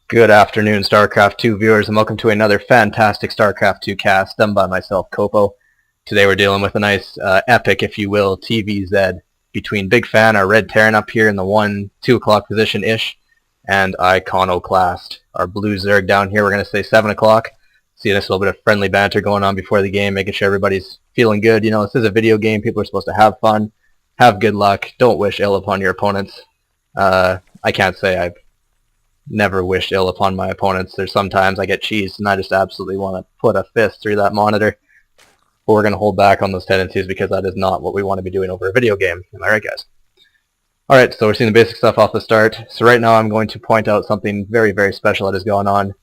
Good afternoon, StarCraft 2 viewers, and welcome to another fantastic StarCraft 2 cast done by myself, Kopo. Today we're dealing with a nice, epic, if you will, TVZ between BigFan, our red Terran up here in the 1-2 o'clock position-ish, and Iconoclast, our blue Zerg down here. We're going to say 7 o'clock. See a nice little bit of friendly banter going on before the game, making sure everybody's feeling good. You know, this is a video game. People are supposed to have fun, have good luck, don't wish ill upon your opponents. I can't say I've never wished ill upon my opponents. There's sometimes I get cheesed and I just absolutely want to put a fist through that monitor. But we're going to hold back on those tendencies because that is not what we want to be doing over a video game. Am I right, guys? Alright, so we're seeing the basic stuff off the start. So right now I'm going to point out something very, very special that is going on.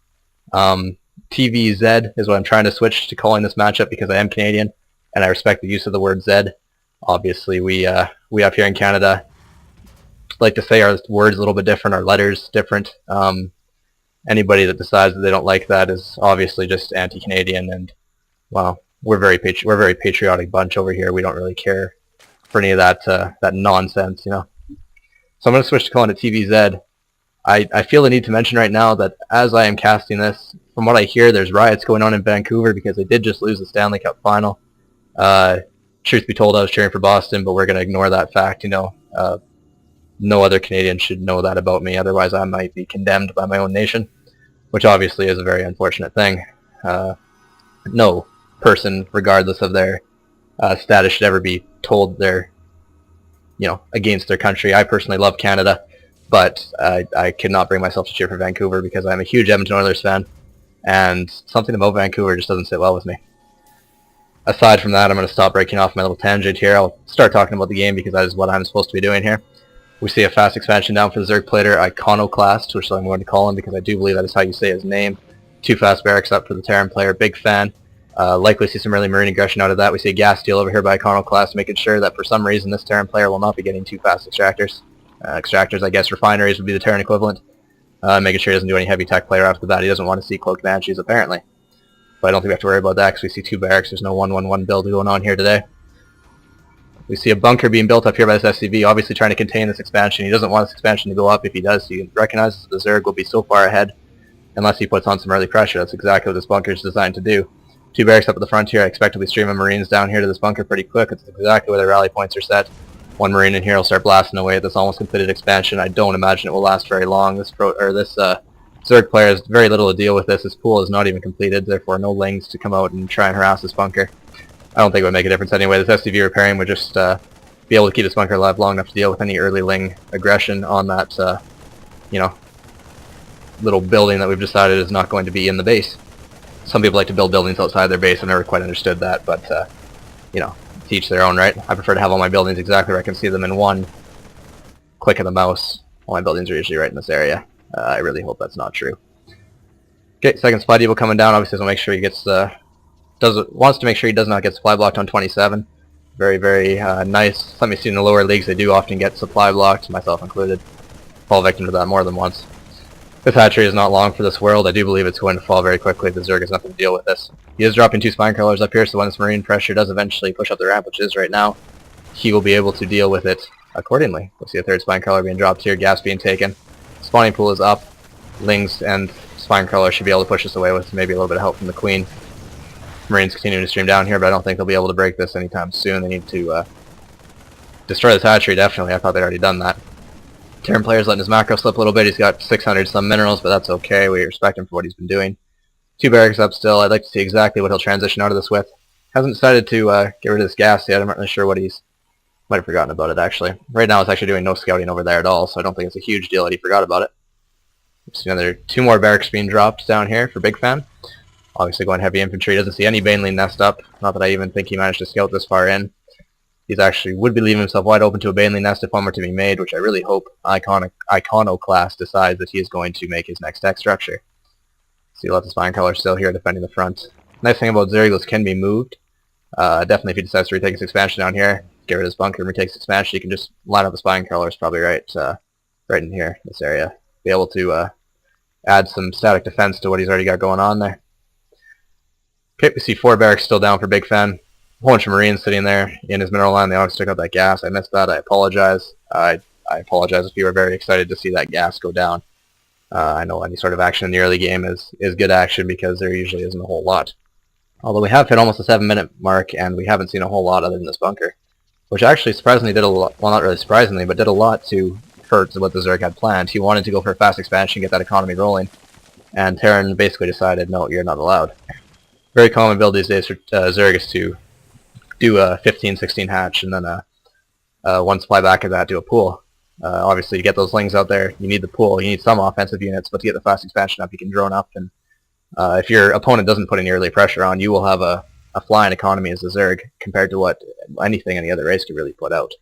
TVZ is what I'm trying to switch to calling this matchup because I am Canadian and I respect the use of the word Z. Obviously we up here in Canada like to say our words a little bit different, our letters different. Anybody that decides that they don't like that is obviously just anti-Canadian, and well, we're very patriotic bunch over here. We don't really care for any of that that nonsense, you know. So I'm going to switch to calling it TVZ. I feel the need to mention right now that as I am casting this, from what I hear, there's riots going on in Vancouver because they did just lose the Stanley Cup final. Truth be told, I was cheering for Boston, but we're going to ignore that fact, you know. No other Canadian should know that about me, otherwise I might be condemned by my own nation, which obviously is a very unfortunate thing. No person, regardless of their status, should ever be told they're, you know, against their country. I personally love Canada, but I could not bring myself to cheer for Vancouver because I'm a huge Edmonton Oilers fan, and something about Vancouver just doesn't sit well with me. Aside from that, I'm going to stop breaking off my little tangent here. I'll start talking about the game because that is what I'm supposed to be doing here. We see a fast expansion down for the Zerg player, Iconoclast, which I'm going to call him because I do believe that is how you say his name. 2 fast barracks up for the Terran player, BigFan. Likely see some early Marine aggression out of that. We see a gas deal over here by Iconoclast, making sure that for some reason this Terran player will not be getting 2 fast extractors. Extractors, I guess, refineries would be the Terran equivalent. Making sure he doesn't do any heavy tech player after the bat. He doesn't want to see Cloaked Banshees, apparently. But I don't think we have to worry about that because we see 2 barracks. There's no 1-1-1 build going on here today. We see a bunker being built up here by this SCV, obviously trying to contain this expansion. He doesn't want this expansion to go up. If he does, he recognizes the Zerg will be so far ahead unless he puts on some early pressure. That's exactly what this bunker is designed to do. 2 barracks up at the front here. I expect to be streaming Marines down here to this bunker pretty quick. It's exactly where the rally points are set. 1 Marine in here will start blasting away at this almost completed expansion. I don't imagine it will last very long. This Zerg player has very little to deal with this. His pool is not even completed, therefore no Lings to come out and try and harass this bunker. I don't think it would make a difference anyway. This SCV repairing would just be able to keep this bunker alive long enough to deal with any early Ling aggression on that, you know, little building that we've decided is not going to be in the base. Some people like to build buildings outside their base. I've never quite understood that, but, you know, to each their own, right? I prefer to have all my buildings exactly where I can see them in one click of the mouse. All my buildings are usually right in this area. I really hope that's not true. Okay, second supply depot coming down. Obviously, will make sure he gets wants to make sure he does not get supply blocked on 27. Very, very nice. Some of you see in the lower leagues, they do often get supply blocked, myself included. Fall victim to that more than once. This hatchery is not long for this world. I do believe it's going to fall very quickly. The Zerg has nothing to deal with this. He is dropping 2 spine crawlers up here, so when this Marine pressure does eventually push up the ramp, which is right now, he will be able to deal with it accordingly. We'll see a 3rd spine crawler being dropped here, gas being taken. Spawning pool is up. Lings and spine crawler should be able to push this away with maybe a little bit of help from the Queen. Marines continuing to stream down here, but I don't think they'll be able to break this anytime soon. They need to destroy this hatchery, definitely. I thought they'd already done that. Terran player's letting his macro slip a little bit. He's got 600 some minerals, but that's okay. We respect him for what he's been doing. 2 barracks up still. I'd like to see exactly what he'll transition out of this with. Hasn't decided to get rid of this gas yet. I'm not really sure what he's... Might have forgotten about it, actually. Right now it's actually doing no scouting over there at all, so I don't think it's a huge deal that he forgot about it. See another 2 more barracks being dropped down here for BigFan. Obviously going heavy infantry. Doesn't see any Baneling nest up. Not that I even think he managed to scout this far in. He's actually would be leaving himself wide open to a Baneling nest if one were to be made, which I really hope Iconoclast decides that he is going to make his next tech structure. See, lots of spine crawlers still here defending the front. Nice thing about Zerg can be moved. Definitely if he decides to retake his expansion down here, get rid of his bunker and retake his expansion, he can just line up the spine crawlers probably right in here, this area. Be able to add some static defense to what he's already got going on there. Okay, we see 4 barracks still down for BigFan. A whole bunch of Marines sitting there in his mineral line. They always took out that gas. I missed that. I apologize. I apologize if you were very excited to see that gas go down. I know any sort of action in the early game is good action because there usually isn't a whole lot. Although we have hit almost the 7-minute mark and we haven't seen a whole lot other than this bunker, which actually surprisingly did a lot, well not really surprisingly, but did a lot to hurt what the Zerg had planned. He wanted to go for a fast expansion, get that economy rolling, and Terran basically decided, no, you're not allowed. Very common build these days for Zerg is to do a 15-16 hatch and then one supply back of that, do a pool. Obviously, to get those lings out there, you need the pool. You need some offensive units, but to get the fast expansion up, you can drone up. And if your opponent doesn't put any early pressure on, you will have a flying economy as a Zerg compared to what anything any other race could really put out.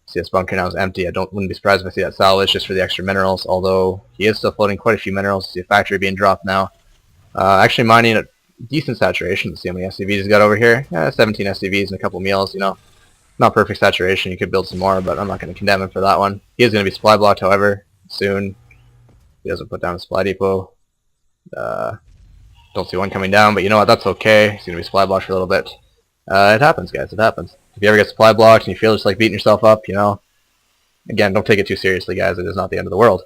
See, this bunker now is empty. Wouldn't be surprised if I see that salvage just for the extra minerals, although he is still floating quite a few minerals. See a factory being dropped now. Actually mining at decent saturation. Let's see how many SCVs he's got over here. 17 SCVs and a couple meals, you know. Not perfect saturation, you could build some more, but I'm not going to condemn him for that one. He is going to be supply blocked, however, soon. He doesn't put down a supply depot. Don't see one coming down, but you know what, that's okay. He's going to be supply blocked for a little bit. It happens, guys, it happens. If you ever get supply blocked and you feel just like beating yourself up, you know, again, don't take it too seriously, guys. It is not the end of the world.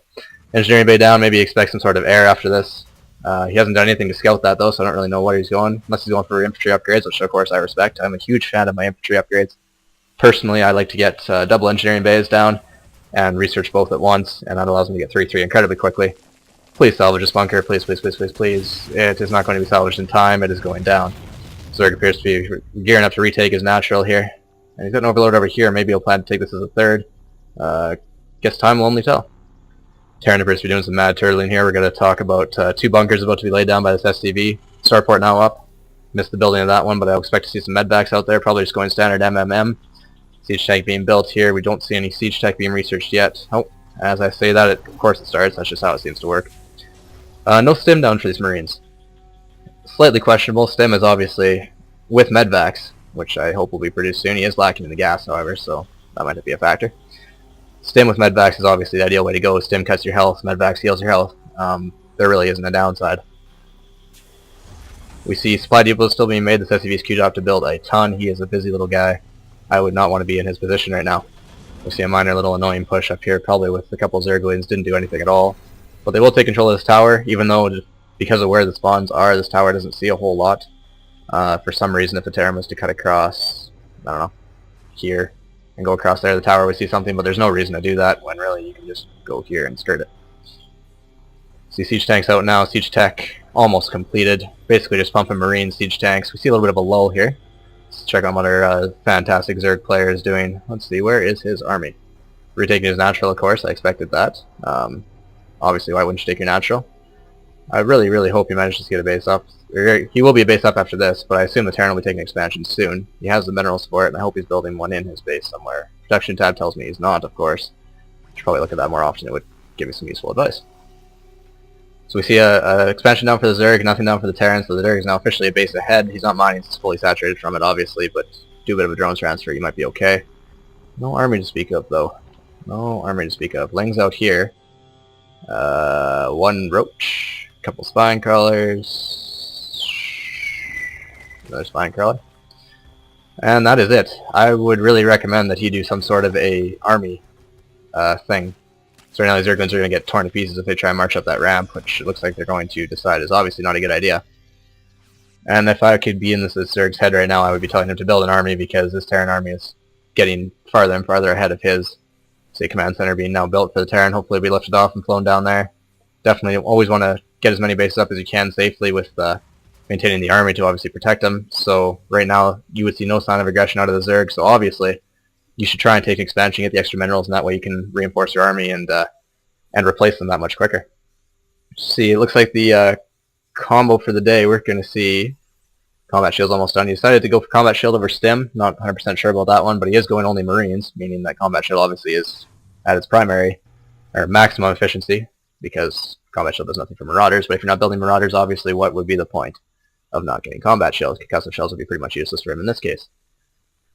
Engineering bay down, maybe expect some sort of air after this. He hasn't done anything to scout that, though, so I don't really know where he's going, unless he's going for infantry upgrades, which, of course, I respect. I'm a huge fan of my infantry upgrades. Personally, I like to get double engineering bays down and research both at once, and that allows me to get 3-3 incredibly quickly. Please salvage this bunker, please, please, please, please, please. It is not going to be salvaged in time, it is going down. Zerg appears to be gearing up to retake his natural here. And he's got an overlord over here, maybe he'll plan to take this as a third. Guess time will only tell. Terran appears to be doing some mad turtling here. We're going to talk about 2 bunkers about to be laid down by this SCV. Starport now up. Missed the building of that one, but I expect to see some medvacs out there, probably just going standard MMM. Siege tank being built here. We don't see any siege tech being researched yet. Oh, as I say that, of course it starts. That's just how it seems to work. No stim down for these Marines. Slightly questionable. Stim is obviously with medvacs, which I hope will be produced soon. He is lacking in the gas, however, so that might be a factor. Stim with medvacs is obviously the ideal way to go. Stim cuts your health, medvacs heals your health. There really isn't a downside. We see supply depots still being made. This SCV's queued up to build a ton. He is a busy little guy. I would not want to be in his position right now. We see a minor little annoying push up here, probably with a couple Zerglings, didn't do anything at all. But they will take control of this tower, even though because of where the spawns are, this tower doesn't see a whole lot. For some reason, if the Terran was to cut across, I don't know, here, and go across there, the tower would see something, but there's no reason to do that, when really you can just go here and skirt it. See siege tanks out now, siege tech almost completed. Basically just pumping Marine siege tanks. We see a little bit of a lull here. Let's check on what our fantastic Zerg player is doing. Let's see, where is his army? Retaking his natural, of course, I expected that. Obviously, why wouldn't you take your natural? I really, really hope he manages to get a base up. He will be a base up after this, but I assume the Terran will be taking expansion soon. He has the minerals for it, and I hope he's building one in his base somewhere. Production tab tells me he's not, of course. I should probably look at that more often. It would give me some useful advice. So we see a expansion down for the Zerg, nothing down for the Terran, so the Zerg is now officially a base ahead. He's not mining, he's fully saturated from it, obviously, but do a bit of a drone transfer, you might be okay. No army to speak of, though. No army to speak of. Ling's out here. One roach, a couple spine crawlers, another spine crawler, and that is it. I would really recommend that he do some sort of a army thing. So right now these Zerglings are going to get torn to pieces if they try and march up that ramp, which it looks like they're going to decide is obviously not a good idea. And if I could be in this Zerg's head right now, I would be telling him to build an army, because this Terran army is getting farther and farther ahead of his. See command center being now built for the Terran. Hopefully it'll be lifted off and flown down there. Definitely always want to get as many bases up as you can safely, with maintaining the army to obviously protect them. So right now you would see no sign of aggression out of the Zerg, so obviously you should try and take expansion, get the extra minerals, and that way you can reinforce your army and replace them that much quicker. See, it looks like the combo for the day, we're going to see combat shield's almost done. He decided to go for combat shield over stim. Not 100% sure about that one, but he is going only Marines, meaning that combat shield obviously is at its primary or maximum efficiency, because combat shield does nothing for Marauders. But if you're not building Marauders, obviously what would be the point of not getting combat shields? Concussive shells would be pretty much useless for him in this case.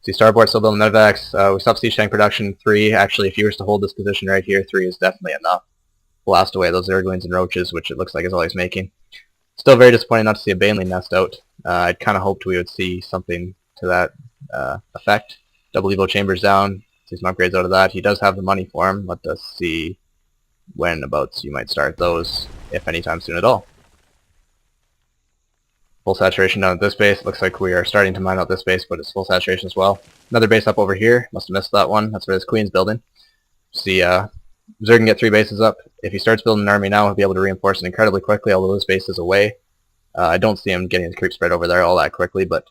See, Starboard still building medevacs. We stopped siege tank production. 3, actually, if you were to hold this position right here, 3 is definitely enough. Blast away those Zerglings and Roaches, which it looks like is all he's making. Still very disappointing not to see a Baneling nest out. I'd kind of hoped we would see something to that effect. Double Evo Chambers down. See some upgrades out of that. He does have the money for him. Let us see. when abouts you might start those, if anytime soon at all. Full saturation down at this base. Looks like we are starting to mine out this base, but it's full saturation as well. Another base up over here. Must have missed that one. That's where this queen's building. See, Zerg can get 3 bases up. If he starts building an army now, he'll be able to reinforce it incredibly quickly, although this base is away. I don't see him getting his creep spread over there all that quickly, but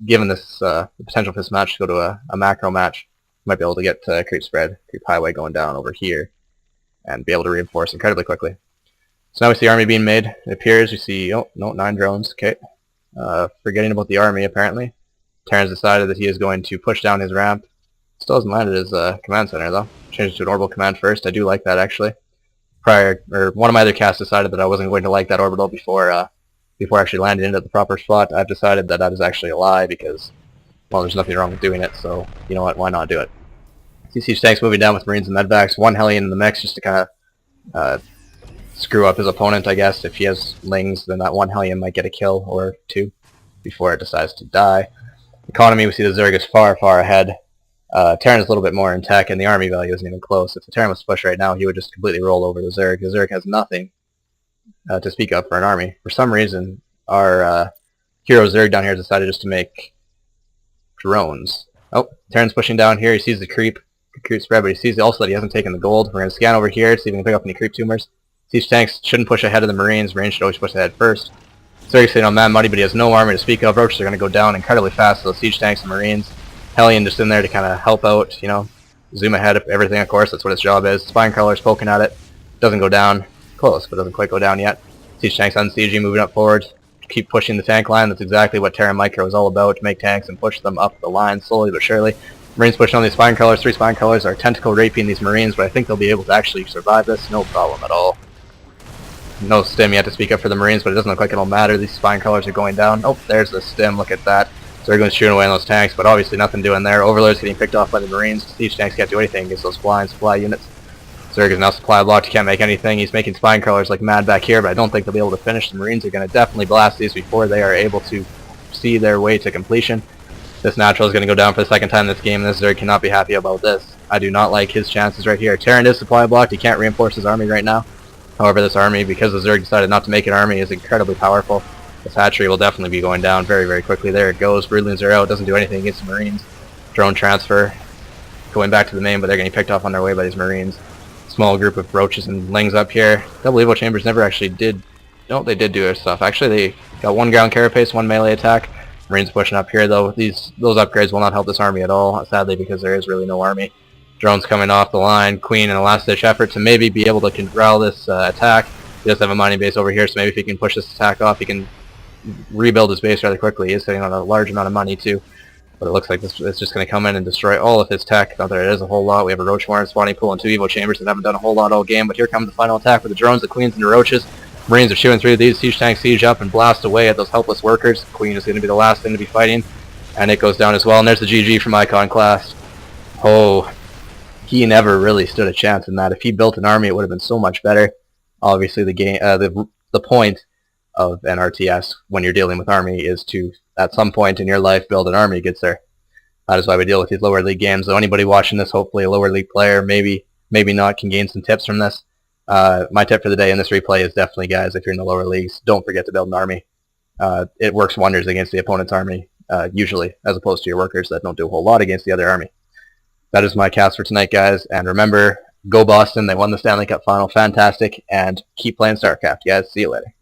given this the potential for this match to go to a macro match, might be able to get creep spread, creep highway going down over here, and be able to reinforce incredibly quickly. So now we see army being made. It appears we see, oh, no, 9 drones, okay. Forgetting about the army, apparently. Terran's decided that he is going to push down his ramp. Still hasn't landed his command center, though. Changed it to an orbital command first. I do like that, actually. One of my other casts decided that I wasn't going to like that orbital before actually landing into the proper spot. I've decided that that is actually a lie because, well, there's nothing wrong with doing it, so you know what, why not do it? See siege tanks moving down with marines and medvacs. 1 Hellion in the mix just to kind of screw up his opponent, I guess. If he has lings, then that 1 Hellion might get a kill or 2 before it decides to die. Economy, we see the Zerg is far, far ahead. Terran is a little bit more in tech, and the army value isn't even close. If the Terran was to push right now, he would just completely roll over the Zerg. The Zerg has nothing to speak of for an army. For some reason, our hero Zerg down here decided just to make drones. Oh, Terran's pushing down here. He sees the creep spread, but he sees also that he hasn't taken the gold. We're going to scan over here, see if we can pick up any creep tumors. Siege tanks shouldn't push ahead of the Marines. Marines should always push ahead first. Zerg's sitting on man money, but he has no army to speak of. Roaches are going to go down incredibly fast, so siege tanks and Marines. Hellion just in there to kind of help out, you know, zoom ahead of everything, of course. That's what his job is. Spinecrawler's poking at it. Doesn't go down. Close, but doesn't quite go down yet. Siege tanks unsieging, moving up forward. Keep pushing the tank line. That's exactly what Terran Micro is all about, to make tanks and push them up the line slowly but surely. Marines pushing on these Spinecrawlers. 3 Spinecrawlers are tentacle raping these Marines, but I think they'll be able to actually survive this. No problem at all. No stim yet to speak of for the Marines, but it doesn't look like it'll matter. These Spinecrawlers are going down. Oh, there's the stim. Look at that. So they're going to shoot away on those tanks, but obviously nothing doing there. Overlord's getting picked off by the Marines. Siege tanks can't do anything against those flying supply units. Zerg is now supply blocked. He can't make anything. He's making Spinecrawlers like mad back here, but I don't think they'll be able to finish. The Marines are going to definitely blast these before they are able to see their way to completion. This natural is going to go down for the 2nd time this game. This Zerg cannot be happy about this. I do not like his chances right here. Terran is supply blocked. He can't reinforce his army right now. However, this army, because the Zerg decided not to make an army, is incredibly powerful. This hatchery will definitely be going down very, very quickly. There it goes. Broodlings are out. Doesn't do anything against the Marines. Drone transfer. Going back to the main, but they're getting picked off on their way by these Marines. Small group of roaches and lings up here. Double Evo Chambers never actually did... No, they did do their stuff. Actually, they got 1 ground carapace, 1 melee attack. Marines pushing up here, though. Those upgrades will not help this army at all, sadly, because there is really no army. Drones coming off the line. Queen in a last-ditch effort to maybe be able to corral this attack. He does have a mining base over here, so maybe if he can push this attack off, he can rebuild his base rather quickly. He is sitting on a large amount of money, too. But it looks like this is just going to come in and destroy all of his tech. Not that it is a whole lot. We have a Roach Warren spawning pool and 2 Evo Chambers that haven't done a whole lot all game, but here comes the final attack with the drones, the Queens, and the Roaches. Marines are chewing through these. Siege tanks siege up and blast away at those helpless workers. Queen is going to be the last thing to be fighting, and it goes down as well. And there's the GG from Iconoclast. Oh, he never really stood a chance in that. If he built an army, it would have been so much better. Obviously, the point of an RTS when you're dealing with army is to, at some point in your life, build an army against there. That is why we deal with these lower league games. So anybody watching this, hopefully a lower league player, maybe not, can gain some tips from this. My tip for the day in this replay is definitely, guys, if you're in the lower leagues, don't forget to build an army. It works wonders against the opponent's army, usually, as opposed to your workers that don't do a whole lot against the other army. That is my cast for tonight, guys. And remember, go Boston. They won the Stanley Cup final. Fantastic. And keep playing StarCraft, guys. See you later.